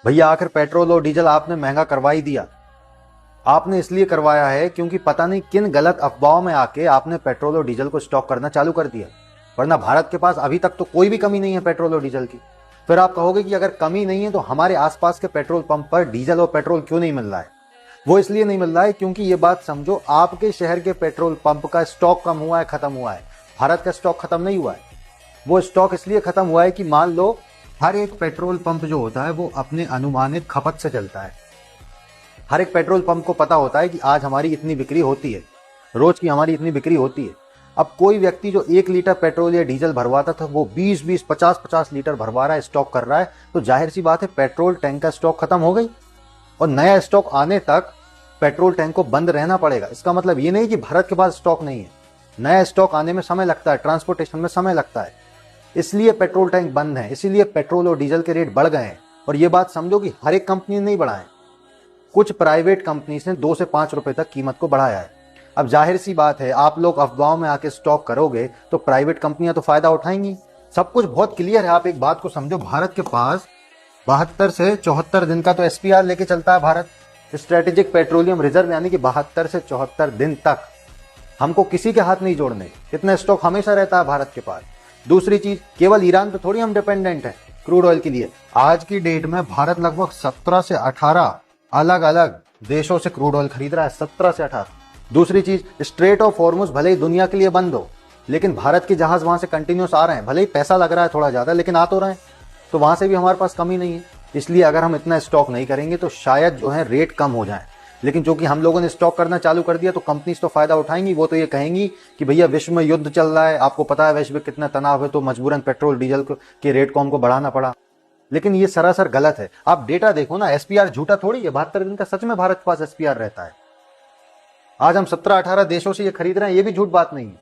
भैया आखिर पेट्रोल और डीजल आपने महंगा करवा ही दिया। आपने इसलिए करवाया है क्योंकि पता नहीं किन गलत अफवाहों में आके आपने पेट्रोल और डीजल को स्टॉक करना चालू कर दिया। वरना भारत के पास अभी तक तो कोई भी कमी नहीं है पेट्रोल और डीजल की। फिर आप कहोगे कि अगर कमी नहीं है तो हमारे आसपास के पेट्रोल पंप पर डीजल और पेट्रोल क्यों नहीं मिल रहा है। वो इसलिए नहीं मिल रहा है क्योंकि ये बात समझो, आपके शहर के पेट्रोल पंप का स्टॉक कम हुआ है, खत्म हुआ है। भारत का स्टॉक खत्म नहीं हुआ है। वो स्टॉक इसलिए खत्म हुआ है कि मान लो हर एक पेट्रोल पंप जो होता है वो अपने अनुमानित खपत से चलता है। हर एक पेट्रोल पंप को पता होता है कि आज हमारी इतनी बिक्री होती है, रोज की हमारी इतनी बिक्री होती है। अब कोई व्यक्ति जो 1 लीटर पेट्रोल या डीजल भरवाता था वो 20-20, 50-50 लीटर भरवा रहा है, स्टॉक कर रहा है, तो जाहिर सी बात है पेट्रोल टैंक का स्टॉक खत्म हो गई और नया स्टॉक आने तक पेट्रोल टैंक को बंद रहना पड़ेगा। इसका मतलब ये नहीं कि भारत के पास स्टॉक नहीं है। नया स्टॉक आने में समय लगता है, ट्रांसपोर्टेशन में समय लगता है, इसलिए पेट्रोल टैंक बंद है, इसीलिए पेट्रोल और डीजल के रेट बढ़ गए हैं। और ये बात समझो कि हर एक कंपनी ने नहीं बढ़ाए, कुछ प्राइवेट कंपनीज ने 2 से 5 रुपए तक कीमत को बढ़ाया है। अब जाहिर सी बात है आप लोग अफवाहों में आके स्टॉक करोगे तो प्राइवेट कंपनियां तो फायदा उठाएंगी। सब कुछ बहुत क्लियर है। आप एक बात को समझो, भारत के पास 72 से 74 दिन का तो एसपीआर लेके चलता है भारत, स्ट्रेटेजिक पेट्रोलियम रिजर्व, यानी कि 72 से 74 दिन तक हमको किसी के हाथ नहीं जोड़ने, इतना स्टॉक हमेशा रहता है भारत के पास। दूसरी चीज, केवल ईरान पे थोड़ी हम डिपेंडेंट है क्रूड ऑयल के लिए। आज की डेट में भारत लगभग 17 से 18 अलग अलग देशों से क्रूड ऑयल खरीद रहा है, 17 से 18। दूसरी चीज, स्ट्रेट ऑफ हॉर्मुज भले ही दुनिया के लिए बंद हो, लेकिन भारत के जहाज वहां से कंटिन्यूस आ रहे हैं। भले ही पैसा लग रहा है थोड़ा ज्यादा, लेकिन आ तो रहे हैं, तो वहां से भी हमारे पास कमी नहीं है। इसलिए अगर हम इतना स्टॉक नहीं करेंगे तो शायद जो है रेट कम हो जाए। लेकिन चूंकि हम लोगों ने स्टॉक करना चालू कर दिया तो कंपनीज तो फायदा उठाएंगी। वो तो ये कहेंगी कि भैया विश्व में युद्ध चल रहा है, आपको पता है वैश्विक कितना तनाव है, तो मजबूरन पेट्रोल डीजल के रेट को हमको बढ़ाना पड़ा। लेकिन ये सरासर गलत है। आप डेटा देखो ना, एसपीआर झूठा थोड़ी है। 72 दिन का सच में भारत के पास एसपीआर रहता है। आज हम 17-18 देशों से ये खरीद रहे हैं, ये भी झूठ बात नहीं है।